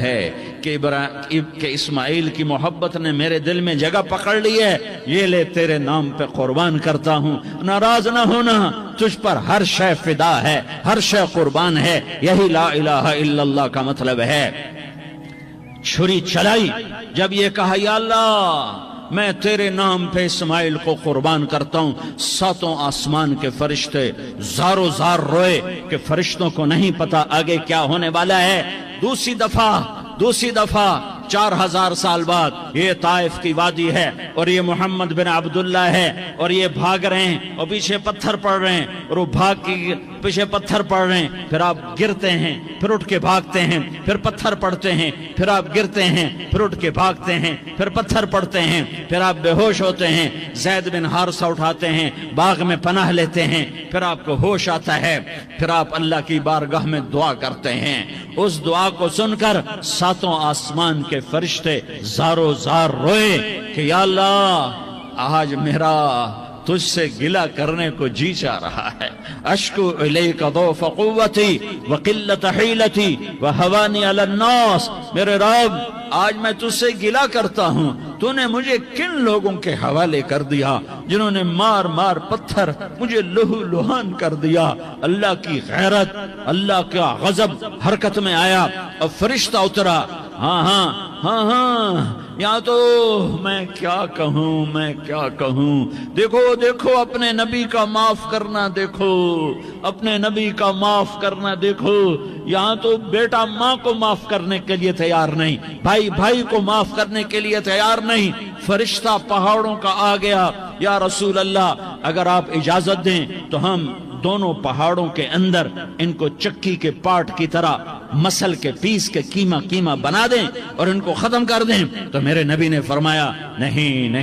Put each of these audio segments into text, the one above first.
ہے کہ اسماعیل کی محبت نے میرے دل میں جگہ پکڑ لی ہے؟ یہ لے تیرے نام پہ قربان کرتا ہوں، ناراض نہ ہونا، تجھ پر ہر شے فدا ہے، ہر شے قربان ہے، یہی لا الہ الا اللہ کا مطلب ہے۔ چھری چلائی، جب یہ کہا یا اللہ میں تیرے نام پہ اسماعیل کو قربان کرتا ہوں، ساتوں آسمان کے فرشتے زارو زار روئے کہ فرشتوں کو نہیں پتا آگے کیا ہونے والا ہے۔ دوسری دفعہ 4000 سال بعد یہ طائف کی وادی ہے اور یہ محمد بن عبداللہ ہے اور یہ بھاگ رہے ہیں اور پیچھے پتھر پڑ رہے ہیں اور وہ بھاگ کے پیچھے پتھر پڑ رہے ہیں، پھر آپ گرتے ہیں، پھر اٹھ کے بھاگتے ہیں، پھر پتھر پڑتے ہیں، پھر آپ گرتے ہیں، پھر اٹھ کے بھاگتے ہیں، پھر پتھر پڑتے ہیں، پھر آپ بے ہوش ہوتے ہیں، زید بن حارثہ اٹھاتے ہیں، باغ میں پناہ لیتے ہیں، پھر آپ کو ہوش آتا ہے، پھر آپ اللہ کی بارگاہ میں دعا کرتے ہیں۔ اس دعا کو سن کر ساتوں آسمان کے فرشتے زارو زار روئے کہ یا اللہ آج میرا تجھ سے گلہ کرنے کو جی چاہ رہا ہے۔ اشکو الیک ضعف قوتی وقلت حیلتی وہوانی علی الناس، میرے رب آج میں تجھ سے گلہ کرتا ہوں، تو نے مجھے کن لوگوں کے حوالے کر دیا جنہوں نے مار مار پتھر مجھے لہو لہان کر دیا۔ اللہ کی غیرت، اللہ کا غضب حرکت میں آیا اور فرشتہ اترا۔ ہاں یہاں تو میں کیا کہوں، دیکھو اپنے نبی کا معاف کرنا، دیکھو اپنے نبی کا معاف کرنا، دیکھو یہاں تو بیٹا ماں کو معاف کرنے کے لیے تیار نہیں، بھائی کو معاف کرنے کے لیے تیار نہیں۔ فرشتہ پہاڑوں کا آ گیا، یا رسول اللہ اگر آپ اجازت دیں تو ہم دونوں پہاڑوں کے اندر ان کو چکی کے پاٹ کی طرح مسل کے پیس کے کیما بنا دیں اور ان کو ختم کر دیں۔ تو میرے نبی نے فرمایا نہیں،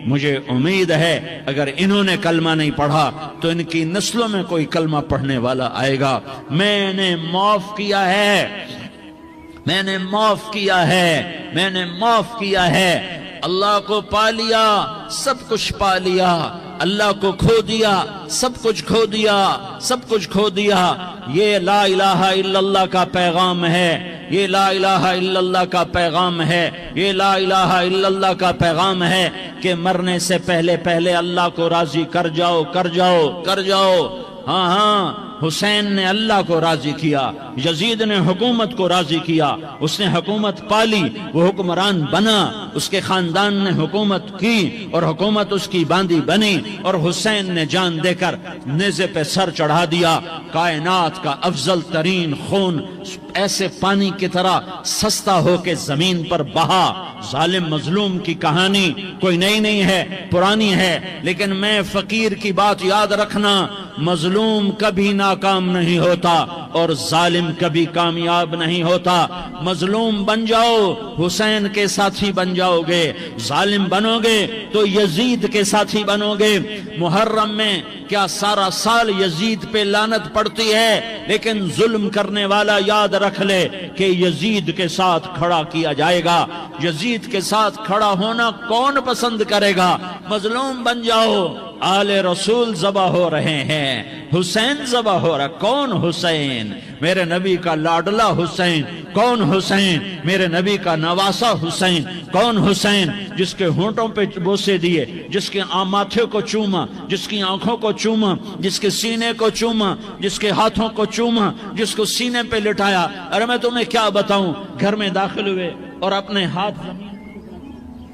مجھے امید ہے اگر انہوں نے کلمہ نہیں پڑھا تو ان کی نسلوں میں کوئی کلمہ پڑھنے والا آئے گا۔ میں نے معاف کیا ہے، اللہ کو پا لیا، سب کچھ پا لیا، اللہ کو کھو دیا، سب کچھ کھو دیا۔ یہ لا الہ الا اللہ کا پیغام ہے، یہ لا الہ الا اللہ کا پیغام ہے، یہ لا الہ الا اللہ کا پیغام ہے کہ مرنے سے پہلے اللہ کو راضی کر جاؤ۔ ہاں حسین نے اللہ کو راضی کیا، یزید نے حکومت کو راضی کیا، اس نے حکومت پالی، وہ حکمران بنا، اس کے خاندان نے حکومت کی اور حکومت اس کی باندھی بنی، اور حسین نے جان دے کر نیزے پہ سر چڑھا دیا۔ کائنات کا افضل ترین خون ایسے پانی کی طرح سستا ہو کے زمین پر بہا۔ ظالم مظلوم کی کہانی کوئی نئی نہیں ہے، پرانی ہے، لیکن میں فقیر کی بات یاد رکھنا، مظلوم کبھی ناکام نہیں ہوتا اور ظالم کبھی کامیاب نہیں ہوتا۔ مظلوم بن جاؤ حسین کے ساتھی بن جاؤ گے، ظالم بنو گے تو یزید کے ساتھی بنو گے۔ محرم میں کیا سارا سال یزید پہ لعنت پڑتی ہے، لیکن ظلم کرنے والا یاد رکھ لے کہ یزید کے ساتھ کھڑا کیا جائے گا۔ یزید کے ساتھ کھڑا ہونا کون پسند کرے گا؟ مظلوم بن جاؤ، آل رسول ذبح ہو رہے ہیں، حسین ذبح ہو رہا۔ کون حسین؟ میرے نبی کا لاڈلا حسین۔ کون حسین؟ میرے نبی کا نواسا حسین۔ کون حسین؟ جس کے ہونٹوں پہ بوسے دیے، جس کے ماتھے کو چوما، جس کی آنکھوں کو چوما، جس کے سینے کو چوما، جس کے ہاتھوں کو چوما، جس کو سینے پہ لٹایا۔ ارے میں تمہیں کیا بتاؤں، گھر میں داخل ہوئے اور اپنے ہاتھ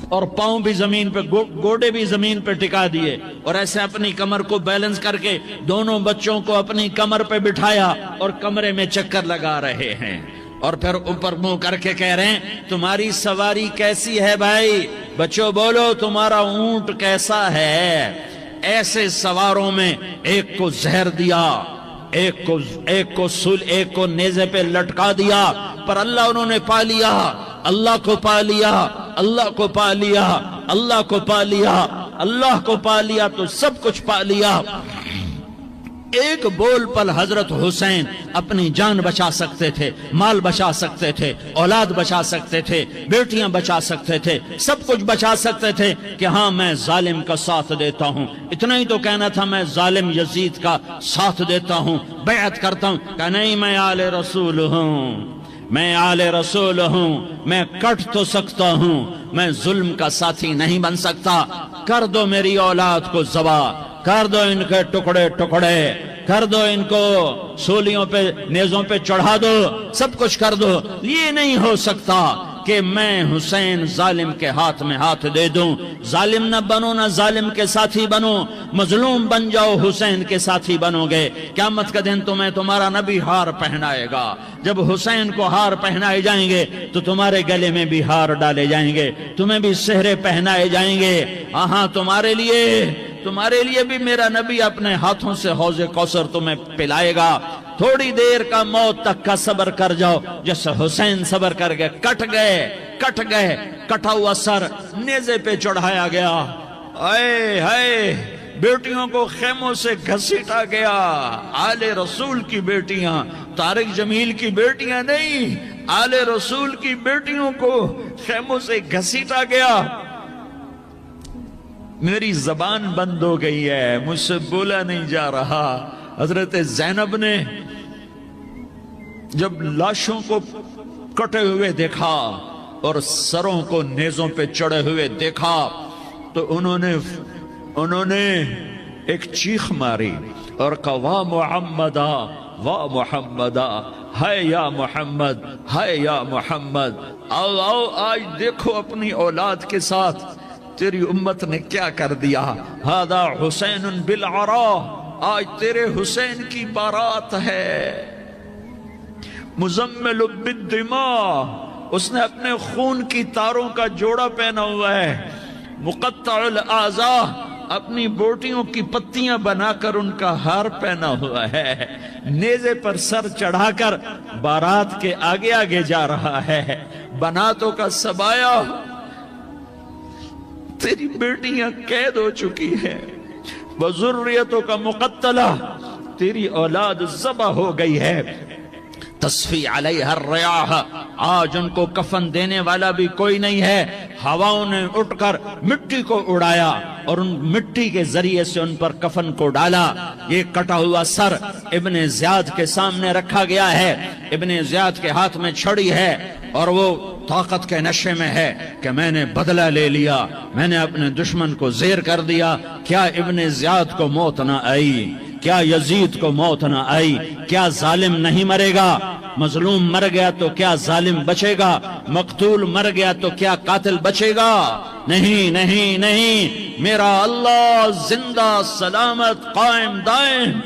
اور پاؤں بھی زمین پہ، گوڑے بھی زمین پہ ٹکا دیے، اور ایسے اپنی کمر کو بیلنس کر کے دونوں بچوں کو اپنی کمر پہ بٹھایا اور کمرے میں چکر لگا رہے ہیں، اور پھر اوپر منہ کر کے کہہ رہے ہیں تمہاری سواری کیسی ہے بھائی؟ بچوں بولو تمہارا اونٹ کیسا ہے؟ ایسے سواروں میں ایک کو زہر دیا، ایک کو نیزے پہ لٹکا دیا، پر اللہ انہوں نے پا لیا، اللہ کو پا لیا، اللہ کو پا لیا، اللہ کو پا لیا، اللہ کو پا لیا تو سب کچھ پا لیا۔ ایک بول پر حضرت حسین اپنی جان بچا سکتے تھے، مال بچا سکتے تھے، اولاد بچا سکتے تھے، بیٹیاں بچا سکتے تھے، سب کچھ بچا سکتے تھے کہ ہاں میں ظالم کا ساتھ دیتا ہوں۔ اتنا ہی تو کہنا تھا میں ظالم یزید کا ساتھ دیتا ہوں، بیعت کرتا ہوں، کہ نہیں میں آل رسول ہوں، میں آل رسول ہوں، میں کٹ تو سکتا ہوں، میں ظلم کا ساتھی نہیں بن سکتا۔ کر دو میری اولاد کو ذبح، کر دو ان کے ٹکڑے ٹکڑے، کر دو ان کو سولیوں پہ نیزوں پہ چڑھا دو، سب کچھ کر دو۔ یہ نہیں ہو سکتا کہ میں حسین ظالم کے ہاتھ میں ہاتھ دے دوں۔ ظالم نہ بنو، نہ ظالم کے ساتھی بنو، مظلوم بن جاؤ، حسین کے ساتھی بنو گے۔ قیامت کا دن تمہیں تمہارا نبی ہار پہنائے گا۔ جب حسین کو ہار پہنائے جائیں گے تو تمہارے گلے میں بھی ہار ڈالے جائیں گے، تمہیں بھی سہرے پہنائے جائیں گے۔ ہاں تمہارے لیے بھی میرا نبی اپنے ہاتھوں سے حوض کوثر تمہیں پلائے گا۔ تھوڑی دیر کا موت تک کا صبر کر جاؤ، جیسے حسین صبر کر گئے، کٹ گئے، کٹا ہوا سر نیزے پہ چڑھایا گیا۔ اے ہائے، بیٹیوں کو خیموں سے گھسیٹا گیا۔ آل رسول کی بیٹیاں، طارق جمیل کی بیٹیاں نہیں، آل رسول کی بیٹیوں کو خیموں سے گھسیٹا گیا۔ میری زبان بند ہو گئی ہے، مجھ سے بولا نہیں جا رہا۔ حضرت زینب نے جب لاشوں کو کٹے ہوئے دیکھا اور سروں کو نیزوں پہ چڑھے ہوئے دیکھا تو انہوں نے ایک چیخ ماری اور کہا واہ محمدہ، واہ محمدہ، ہائے یا محمد، ہائے یا محمد۔ آؤ آج دیکھو اپنی اولاد کے ساتھ تیری امت نے کیا کر دیا۔ ہذا حسین بالعراء، آج تیرے حسین کی بارات ہے۔ مزمل بالدماء، اس نے اپنے خون کی تاروں کا جوڑا پہنا ہوا ہے۔ مقطع الاعضاء، اپنی بوٹیوں کی پتیاں بنا کر ان کا ہار پہنا ہوا ہے۔ نیزے پر سر چڑھا کر بارات کے آگے آگے جا رہا ہے۔ بناتوں کا سبایا، تیری بیٹیاں قید ہو چکی ہیں، وذریتوں کا مقتلہ، تیری اولاد ذبح ہو گئی ہے۔ تصفی علیہ الریاح، آج ان کو کفن دینے والا بھی کوئی نہیں ہے۔ ہواؤں نے اٹھ کر مٹی کو اڑایا اور ان مٹی کے ذریعے سے ان پر کفن کو ڈالا۔ یہ کٹا ہوا سر ابن زیاد کے سامنے رکھا گیا ہے۔ ابن زیاد کے ہاتھ میں چھڑی ہے اور وہ طاقت کے نشے میں ہے کہ میں نے بدلہ لے لیا، میں نے اپنے دشمن کو زیر کر دیا۔ کیا ابن زیاد کو موت نہ آئی؟ کیا یزید کو موت نہ آئی؟ کیا ظالم نہیں مرے گا؟ مظلوم مر گیا تو کیا ظالم بچے گا؟ مقتول مر گیا تو کیا قاتل بچے گا؟ نہیں نہیں نہیں، میرا اللہ زندہ سلامت قائم دائم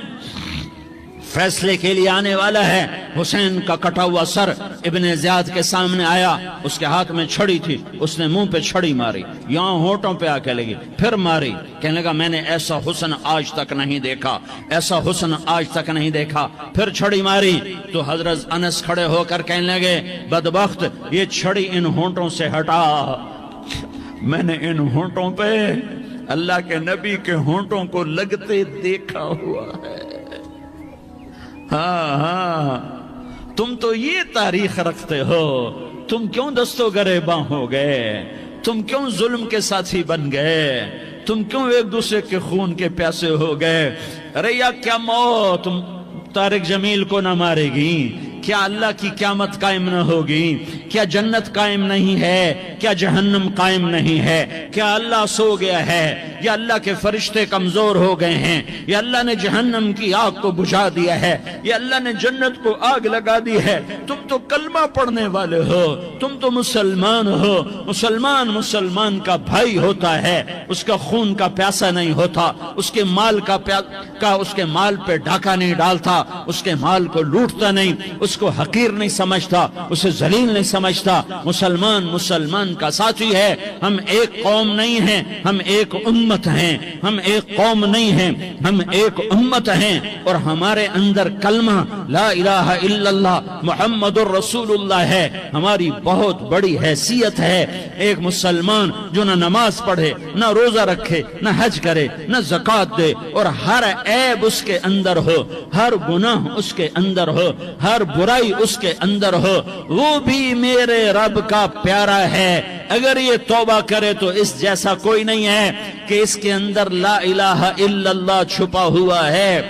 فیصلے کے لیے آنے والا ہے۔ حسین کا کٹا ہوا سر ابن زیاد کے سامنے آیا، اس کے ہاتھ میں چھڑی تھی، اس نے منہ پہ چھڑی ماری، یہاں ہونٹوں پہ آ کے لگی، پھر ماری، کہنے لگا میں نے ایسا حسن آج تک نہیں دیکھا، ایسا حسن آج تک نہیں دیکھا، پھر چھڑی ماری تو حضرت انس کھڑے ہو کر کہنے لگے بدبخت، یہ چھڑی ان ہونٹوں سے ہٹا، میں نے ان ہونٹوں پہ اللہ کے نبی کے ہونٹوں کو لگتے دیکھا ہوا ہے۔ ہاں تم تو یہ تاریخ رکھتے ہو، تم کیوں دستو گریباں ہو گئے؟ تم کیوں ظلم کے ساتھی بن گئے؟ تم کیوں ایک دوسرے کے خون کے پیاسے ہو گئے؟ ارے یا کیا موت طارق جمیل کو نہ مارے گی؟ کیا اللہ کی قیامت قائم نہ ہوگی؟ کیا جنت قائم نہیں ہے؟ کیا جہنم قائم نہیں ہے؟ کیا اللہ سو گیا ہے؟ یا اللہ کے فرشتے کمزور ہو گئے ہیں؟ یا اللہ نے جہنم کی آگ کو بجھا دیا ہے؟ یا اللہ نے جنت کو آگ لگا دی ہے؟ تم تو کلمہ پڑھنے والے ہو، تم تو مسلمان ہو۔ مسلمان کا بھائی ہوتا ہے، اس کا خون کا پیاسا نہیں ہوتا، اس کے مال اس کے مال پہ ڈاکہ نہیں ڈالتا، اس کے مال کو لوٹتا نہیں، اس کو حقیر نہیں سمجھتا، اسے ذلیل نہیں سمجھتا۔ مسلمان کا ساتھی ہے. ہم ایک قوم نہیں ہیں, ہم ایک امت ہیں. ہم ایک قوم نہیں ہیں, ہم ایک امت ہیں. اور ہمارے اندر کلمہ لا الہ الا اللہ محمد الرسول اللہ ہے. ہماری بہت بڑی حیثیت ہے. ایک مسلمان جو نہ نماز پڑھے, نہ روزہ رکھے, نہ حج کرے, نہ زکوٰۃ دے, اور ہر عیب اس کے اندر ہو, ہر گناہ اس کے اندر ہو, ہر برائی اس کے اندر ہو, وہ بھی میرے رب کا پیارا ہے. اگر یہ توبہ کرے تو اس جیسا کوئی نہیں ہے کہ اس کے اندر لا الہ الا اللہ چھپا ہوا ہے.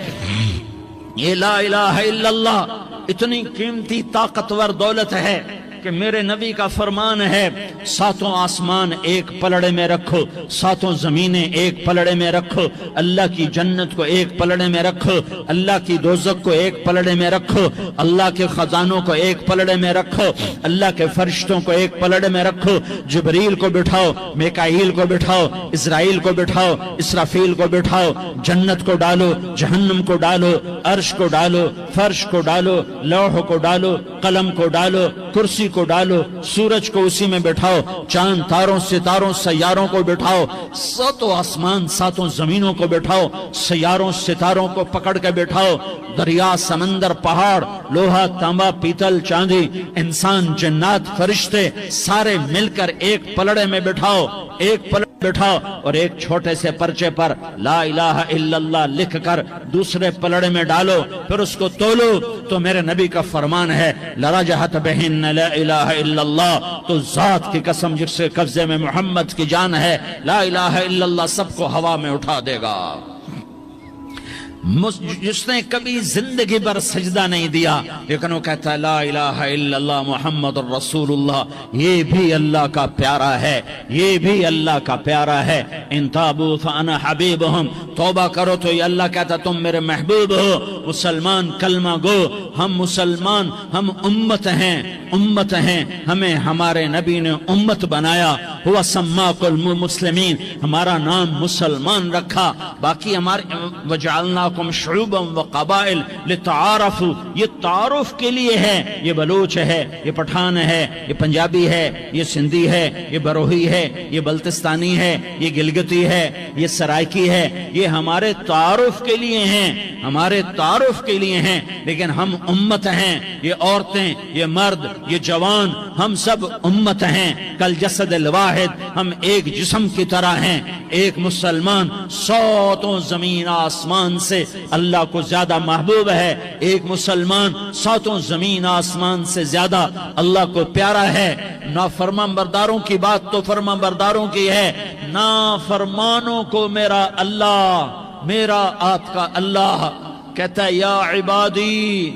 یہ لا الہ الا اللہ اتنی قیمتی طاقتور دولت ہے کہ میرے نبی کا فرمان ہے, ساتوں آسمان ایک پلڑے میں رکھو, ساتوں زمینیں ایک پلڑے میں رکھو, اللہ کی جنت کو ایک پلڑے میں رکھو, اللہ کی دوزخ کو ایک پلڑے میں رکھو, اللہ کے خزانوں کو ایک پلڑے میں رکھو, اللہ کے فرشتوں کو ایک پلڑے میں رکھو. جبریل کو بٹھاؤ, میکائیل کو بٹھاؤ, اسرائیل کو بٹھاؤ, اسرافیل کو بٹھاؤ. جنت کو ڈالو, جہنم کو ڈالو, عرش کو ڈالو, فرش کو ڈالو, لوح کو ڈالو, قلم کو ڈالو, کرسی کو ڈالو, سورج کو اسی میں بٹھاؤ, چاند تاروں ستاروں سیاروں کو بٹھاؤ, ساتوں آسمان ساتوں زمینوں کو بٹھاؤ, سیاروں ستاروں کو پکڑ کے بٹھاؤ, دریا سمندر پہاڑ لوہا تانبا پیتل چاندی انسان جنات فرشتے سارے مل کر ایک پلڑے میں بٹھاؤ, ایک پلڑے بٹھاؤ, اور ایک چھوٹے سے پرچے پر لا الہ الا اللہ لکھ کر دوسرے پلڑے میں ڈالو, پھر اس کو تولو. تو میرے نبی کا فرمان ہے لرجحت بہن لا الہ الا اللہ, تو ذات کی قسم جس سے قبضے میں محمد کی جان ہے, لا الہ الا اللہ سب کو ہوا میں اٹھا دے گا. جس نے کبھی زندگی بھر سجدہ نہیں دیا لیکن وہ کہتا ہے لا الہ الا اللہ محمد الرسول اللہ, یہ بھی اللہ کا پیارا ہے, یہ بھی اللہ کا پیارا ہے. ان تابوا فانا حبیبہم, توبہ کرو تو یہ اللہ کہتا تم میرے محبوب ہو. مسلمان کلمہ گو, ہم مسلمان, ہم امت ہیں, امت ہیں, ہمیں ہمارے نبی نے امت بنایا. ہوا سماکم المسلمین, ہمارا نام مسلمان رکھا. باقی ہمارے وجعلناکم شعوبا وقبائل لتعارفوا, یہ تعارف کے لیے ہے. یہ بلوچ ہے, یہ پٹھان ہے, یہ پنجابی ہے, یہ سندھی ہے, یہ بروہی ہے, یہ بلتستانی ہے, یہ گلگتی ہے, یہ سرائکی ہے. یہ ہمارے تعارف کے لیے ہیں, ہمارے تعارف کے لیے ہیں. لیکن ہم امت ہیں, یہ عورتیں, یہ مرد, یہ جوان, ہم سب امت ہیں. کل جسد الواحد, ہم ایک جسم کی طرح ہیں. ایک مسلمان ساتوں زمین آسمان سے اللہ کو زیادہ محبوب ہے. ایک مسلمان ساتوں زمین آسمان سے زیادہ اللہ کو پیارا ہے. نافرمان برداروں کی بات تو فرمان برداروں کی ہے, نافرمانوں کو میرا اللہ, میرا آپ کا اللہ کہتا ہے یا عبادی,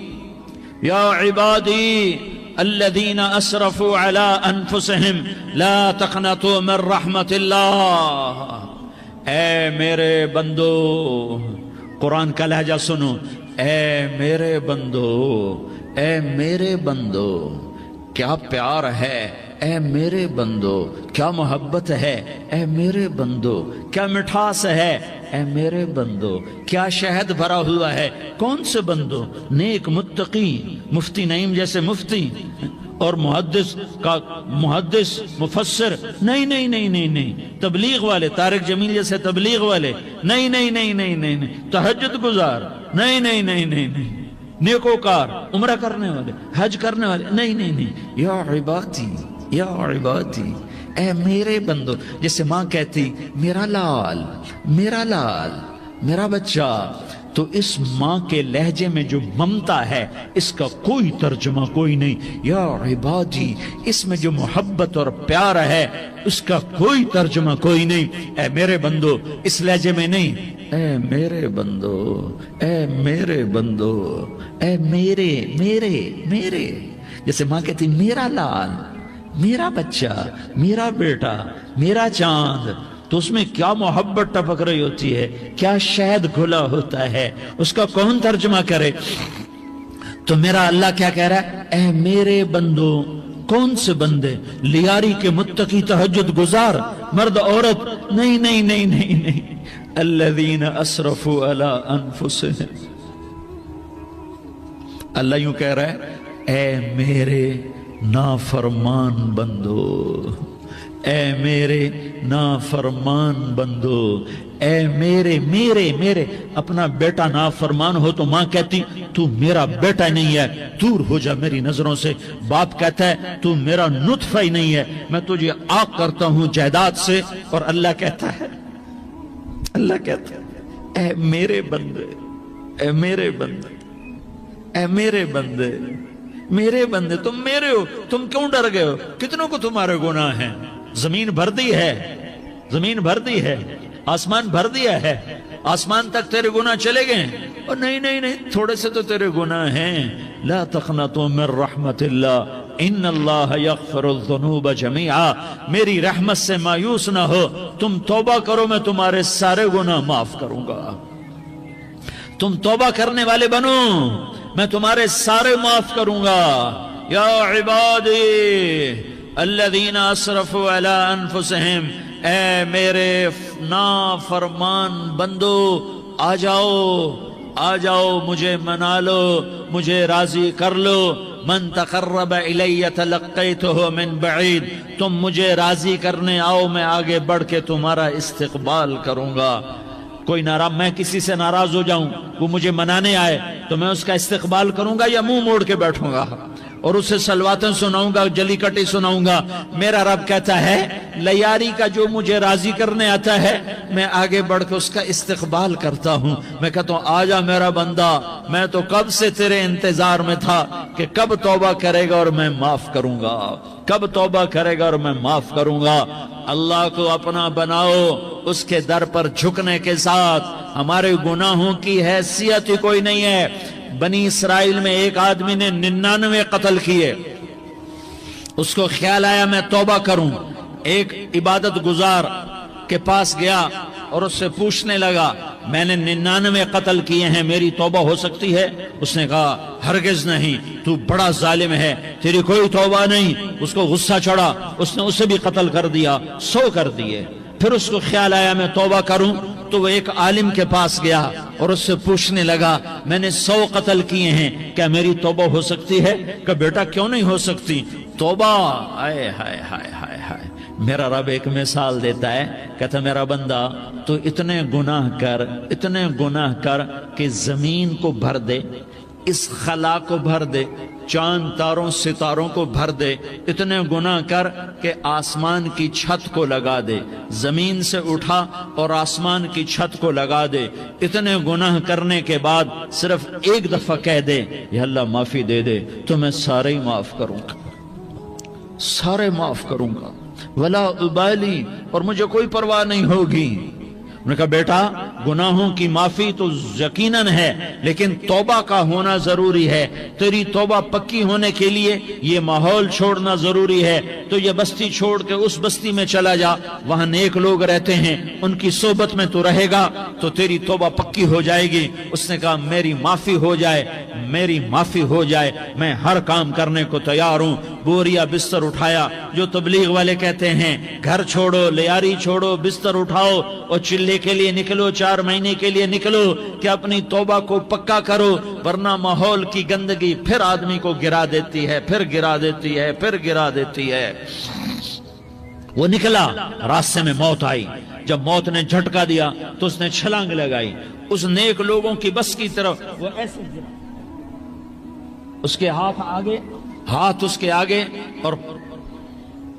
یا عبادی الذین اسرفوا علی انفسہم لا تقنطوا من رحمت اللہ. اے میرے بندو, قرآن کا لہجہ سنو, اے میرے بندو, اے میرے بندو, کیا پیار ہے, اے میرے بندو, کیا محبت ہے, اے میرے بندو, کیا مٹھاس ہے, اے میرے بندو, کیا شہد بھرا ہوا ہے. کون سے بندو؟ نیک متقی, مفتی نعیم جیسے مفتی اور محدث کا محدث مفسر, نہیں نہیں نہیں نہیں نہیں. تبلیغ والے, طارق جمیل جیسے تبلیغ والے, نہیں نہیں نہیں نہیں نہیں. تہجد گزار, نہیں نہیں نہیں نہیں نہیں. نیکوکار, عمرہ کرنے والے, حج کرنے والے, نہیں نہیں نہیں. یا عبادی, یا عبادی, اے میرے بندو. جیسے ماں کہتی میرا لال, میرا لال, میرا بچہ, تو اس ماں کے لہجے میں جو ممتا ہے اس کا کوئی ترجمہ کوئی نہیں. یا عبادی, اس میں جو محبت اور پیار ہے اس کا کوئی ترجمہ کوئی نہیں. اے میرے بندو, اس لہجے میں نہیں, اے میرے بندو, اے میرے بندو, اے میرے میرے میرے. جیسے ماں کہتی میرا لال, میرا بچہ, میرا بیٹا, میرا چاند, تو اس میں کیا محبت ٹپک رہی ہوتی ہے, کیا شہد گھلا ہوتا ہے, اس کا کون ترجمہ کرے. تو میرا اللہ کیا کہہ رہا ہے, اے میرے بندو. کون سے بندے؟ لیاری کے متقی, تہجد گزار, مرد عورت, نہیں نہیں نہیں نہیں نہیں. الذین اسرفوا علی انفسہم. اللہ یوں کہہ رہا ہے, اے میرے نافرمان بندو, اے میرے نافرمان بندو، اے میرے میرے میرے اپنا بیٹا نافرمان ہو تو ماں کہتی تو میرا بیٹا نہیں ہے، دور ہو جا میری نظروں سے۔ باپ کہتا ہے تو میرا نطفہ ہی نہیں ہے، میں تجھے عاق کرتا ہوں جائیداد سے۔ اور اللہ کہتا ہے اے میرے بندے، اے میرے بندے، اے میرے بندے، میرے بندے، تم میرے ہو، تم کیوں ڈر گئے ہو؟ کتنوں کو تمہارے گناہ ہیں؟ زمین بھر دی ہے، زمین بھر دی ہے، آسمان بھر دیا ہے، آسمان تک تیرے گناہ چلے گئے ہیں۔ اور نہیں نہیں نہیں، تھوڑے سے تو تیرے گناہ ہیں۔ لا تقنطوا من رحمت اللہ ان اللہ یغفر الذنوب جميعا، میری رحمت سے مایوس نہ ہو، تم توبہ کرو، میں تمہارے سارے گناہ معاف کروں گا۔ تم توبہ کرنے والے بنو، میں تمہارے سارے معاف کروں گا۔ یا عبادی الذین اسرفوا علی انفسہم، اے میرے نافرمان بندو، آ جاؤ مجھے منا لو، مجھے راضی کر لو۔ من تقرب الی تلقیتہ من بعید، تم مجھے راضی کرنے آؤ، میں آگے بڑھ کے تمہارا استقبال کروں گا۔ کوئی ناراض، میں کسی سے ناراض ہو جاؤں، وہ مجھے منانے آئے تو میں اس کا استقبال کروں گا یا منہ موڑ کے بیٹھوں گا اور اسے سلواتیں سناؤں گا، جلی کٹی سناؤں گا؟ میرا رب کہتا ہے لیاری کا جو مجھے راضی کرنے آتا ہے، میں آگے بڑھ کے اس کا استقبال کرتا ہوں۔ میں کہتا ہوں آجا میرا بندہ، میں تو کب سے تیرے انتظار میں تھا کہ کب توبہ کرے گا اور میں معاف کروں گا، کب توبہ کرے گا اور میں معاف کروں گا۔ اللہ کو اپنا بناؤ، اس کے در پر جھکنے کے ساتھ ہمارے گناہوں کی حیثیت ہی کوئی نہیں ہے۔ بنی اسرائیل میں ایک آدمی نے 99 قتل کیے، اس کو خیال آیا میں توبہ کروں، ایک عبادت گزار کے پاس گیا اور اس سے پوچھنے لگا میں نے 99 قتل کیے ہیں، میری توبہ ہو سکتی ہے؟ اس نے کہا ہرگز نہیں، تو بڑا ظالم ہے، تیری کوئی توبہ نہیں۔ اس کو غصہ چڑھا، اس نے اسے بھی قتل کر دیا، 100 کر دیے۔ پھر اس کو خیال آیا میں توبہ کروں، تو وہ ایک عالم کے پاس گیا اور اس سے پوچھنے لگا میں نے 100 قتل کیے ہیں، کیا میری توبہ ہو سکتی ہے؟ کہ بیٹا کیوں نہیں ہو سکتی توبہ؟ آئے ہائے ہائے ہائے ہائے۔ میرا رب ایک مثال دیتا ہے، کہتا میرا بندہ تو اتنے گناہ کر کہ زمین کو بھر دے، اس خلا کو بھر دے، چاند تاروں ستاروں کو بھر دے، اتنے گناہ کر کہ آسمان کی چھت کو لگا دے، زمین سے اٹھا اور آسمان کی چھت کو لگا دے۔ اتنے گناہ کرنے کے بعد صرف ایک دفعہ کہہ دے یا اللہ معافی دے دے، تو میں سارے ہی معاف کروں گا، سارے معاف کروں گا، ولا ابالی، اور مجھے کوئی پرواہ نہیں ہوگی۔ انہوں نے کہا بیٹا گناہوں کی معافی تو یقیناً ہے، لیکن توبہ کا ہونا ضروری ہے۔ تیری توبہ پکی ہونے کے لیے یہ ماحول چھوڑنا ضروری ہے۔ تو یہ بستی چھوڑ کے اس بستی میں چلا جا، وہاں نیک لوگ رہتے ہیں، ان کی صحبت میں تو رہے گا تو تیری توبہ پکی ہو جائے گی۔ اس نے کہا میری معافی ہو جائے، میری معافی ہو جائے، میں ہر کام کرنے کو تیار ہوں۔ بوریا بستر اٹھایا، جو تبلیغ والے کہتے ہیں گھر چھوڑو، لیاری چھوڑو، بستر اٹھاؤ اور چلے کے لیے نکلو، 4 مہینے کے لیے نکلو کہ اپنی توبہ کو پکا کرو، ورنہ ماحول کی گندگی پھر آدمی کو گرا دیتی ہے، پھر گرا دیتی ہے، پھر گرا دیتی ہے۔ وہ نکلا، راستے میں موت آئی۔ جب موت نے جھٹکا دیا تو اس نے چھلانگ لگائی اس نیک لوگوں کی بس کی طرف، وہ ایسے گرا، اس کے ہاتھ اس کے آگے اور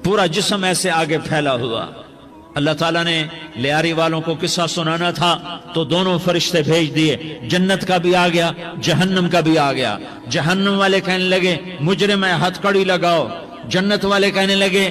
پورا جسم ایسے آگے پھیلا ہوا۔ اللہ تعالیٰ نے لیاری والوں کو قصہ سنانا تھا تو دونوں فرشتے بھیج دیے، جنت کا بھی آ گیا، جہنم کا بھی آ گیا۔ جہنم والے کہنے لگے مجرم ہے ہتھ کڑی لگاؤ، جنت والے کہنے لگے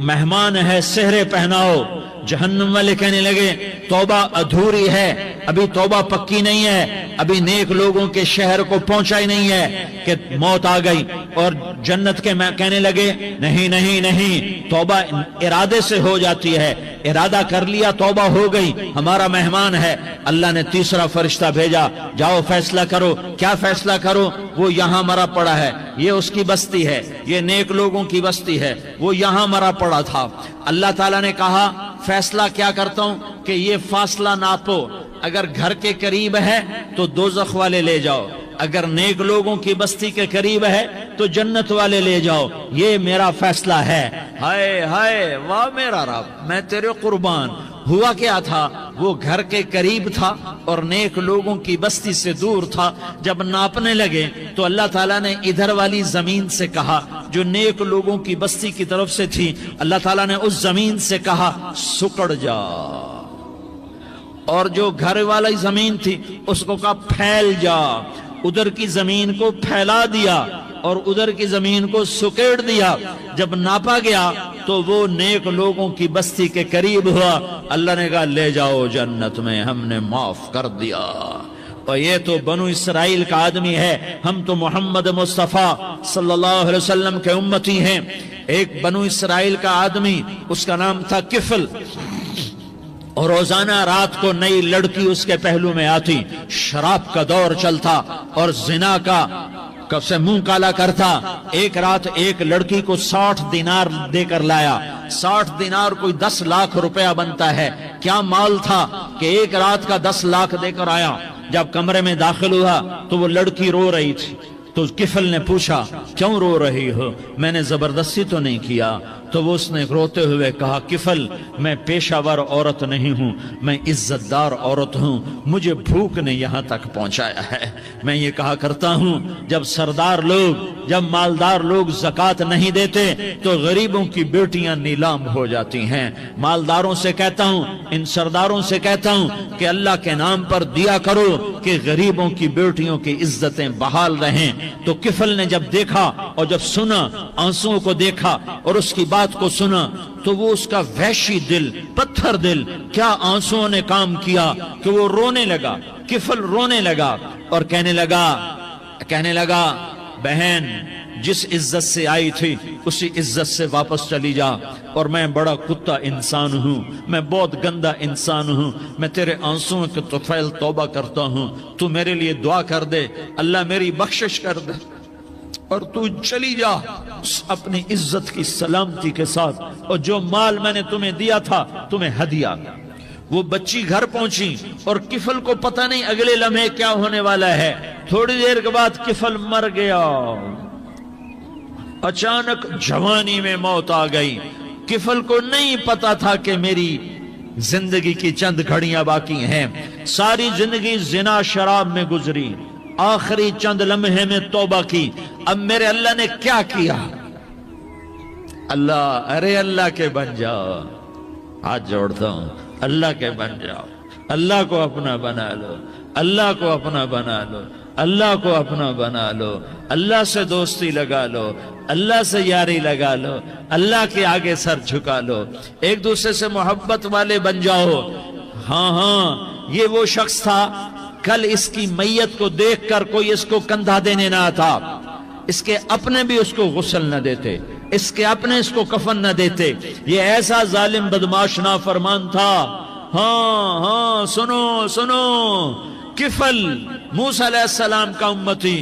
مہمان ہے سہرے پہناؤ۔ جہنم والے کہنے لگے توبہ ادھوری ہے، ابھی توبہ پکی نہیں ہے، ابھی نیک لوگوں کے شہر کو پہنچا ہی نہیں ہے کہ موت آ گئی۔ اور جنت کے میں کہنے لگے نہیں نہیں نہیں، توبہ ارادے سے ہو جاتی ہے، ارادہ کر لیا توبہ ہو گئی، ہمارا مہمان ہے۔ اللہ نے تیسرا فرشتہ بھیجا، جاؤ فیصلہ کرو۔ کیا فیصلہ کرو؟ وہ یہاں مرا پڑا ہے، یہ اس کی بستی ہے، یہ نیک لوگوں کی بستی ہے، وہ یہاں مرا پڑا تھا۔ اللہ تعالیٰ نے کہا فیصلہ کیا کرتا ہوں کہ یہ فاصلہ ناپو، اگر گھر کے قریب ہے تو دوزخ والے لے جاؤ، اگر نیک لوگوں کی بستی کے قریب ہے تو جنت والے لے جاؤ، یہ میرا فیصلہ ہے۔ ہائے ہائے واہ میرا رب، میں تیرے قربان۔ ہوا کیا تھا، وہ گھر کے قریب تھا اور نیک لوگوں کی بستی سے دور تھا۔ جب ناپنے لگے تو اللہ تعالیٰ نے ادھر والی زمین سے کہا جو نیک لوگوں کی بستی کی طرف سے تھی، اللہ تعالیٰ نے اس زمین سے کہا سکڑ جا، اور جو گھر والی زمین تھی اس کو کہا پھیل جا۔ ادھر کی زمین کو پھیلا دیا اور ادھر کی زمین کو سکیڑ دیا۔ جب ناپا گیا تو وہ نیک لوگوں کی بستی کے قریب ہوا۔ اللہ نے کہا لے جاؤ جنت میں، ہم نے معاف کر دیا۔ اور یہ تو بنو اسرائیل کا آدمی ہے، ہم تو محمد مصطفیٰ صلی اللہ علیہ وسلم کے امتی ہیں۔ ایک بنو اسرائیل کا آدمی، اس کا نام تھا کفل، اور روزانہ رات کو نئی لڑکی اس کے پہلو میں آتی، شراب کا دور چلتا اور زنا کا کب سے منہ کالا کرتا۔ ایک رات ایک لڑکی کو 60 دینار دے کر لایا۔ 60 دینار کوئی 10 لاکھ روپیہ بنتا ہے۔ کیا مال تھا کہ ایک رات کا 10 لاکھ دے کر آیا۔ جب کمرے میں داخل ہوا تو وہ لڑکی رو رہی تھی، تو کفل نے پوچھا کیوں رو رہی ہو، میں نے زبردستی تو نہیں کیا۔ تو وہ اس نے روتے ہوئے کہا کفل میں پیشہ ور عورت نہیں ہوں، میں عزت دار عورت ہوں، مجھے بھوک نے یہاں تک پہنچایا ہے۔ میں یہ کہا کرتا ہوں جب سردار لوگ، جب مالدار لوگ زکوٰۃ نہیں دیتے تو غریبوں کی بیٹیاں نیلام ہو جاتی ہیں۔ مالداروں سے کہتا ہوں، ان سرداروں سے کہتا ہوں کہ اللہ کے نام پر دیا کرو کہ غریبوں کی بیٹیوں کی عزتیں بحال رہیں۔ تو کفل نے جب دیکھا اور جب سنا، آنسوں کو دیکھا اور اس کی بات کو سنا، تو وہ اس کا وحشی دل، پتھر دل، کیا آنسوں نے کام کیا کہ وہ رونے لگا۔ کفل رونے لگا اور کہنے لگا بہن جس عزت سے آئی تھی اسی عزت سے واپس چلی جا، اور میں بڑا کتا انسان ہوں، میں بہت گندا انسان ہوں، میں تیرے آنسوں کے طفیل توبہ کرتا ہوں، تو میرے لیے دعا کر دے، اللہ میری بخشش کر دے، اور تو چلی جا اپنی عزت کی سلامتی کے ساتھ، اور جو مال میں نے تمہیں دیا تھا تمہیں ہدیہ۔ وہ بچی گھر پہنچی اور کفل کو پتہ نہیں اگلے لمحے کیا ہونے والا ہے۔ تھوڑی دیر کے بعد کفل مر گیا، اچانک جوانی میں موت آ گئی۔ کفل کو نہیں پتا تھا کہ میری زندگی کی چند گھڑیاں باقی ہیں، ساری زندگی زنا شراب میں گزری، آخری چند لمحے میں توبہ کی۔ اب میرے اللہ نے کیا کیا؟ اللہ، ارے اللہ کے بن جاؤ، ہاتھ جوڑتا ہوں، اللہ کے بن جاؤ، اللہ کو اپنا بنا لو، اللہ کو اپنا بنا لو، اللہ کو اپنا بنا لو، اللہ سے دوستی لگا لو، اللہ سے یاری لگا لو، اللہ کے آگے سر جھکا لو، ایک دوسرے سے محبت والے بن جاؤ۔ ہاں یہ وہ شخص تھا، کل اس کی میت کو دیکھ کر کوئی اس کو کندھا دینے نہ آتا، اس کے اپنے بھی اس کو غسل نہ دیتے، اس کے اپنے اس کو کفن نہ دیتے۔ یہ ایسا ظالم بدماش نافرمان تھا۔ ہاں سنو کفل موسیٰ علیہ السلام کا امتی،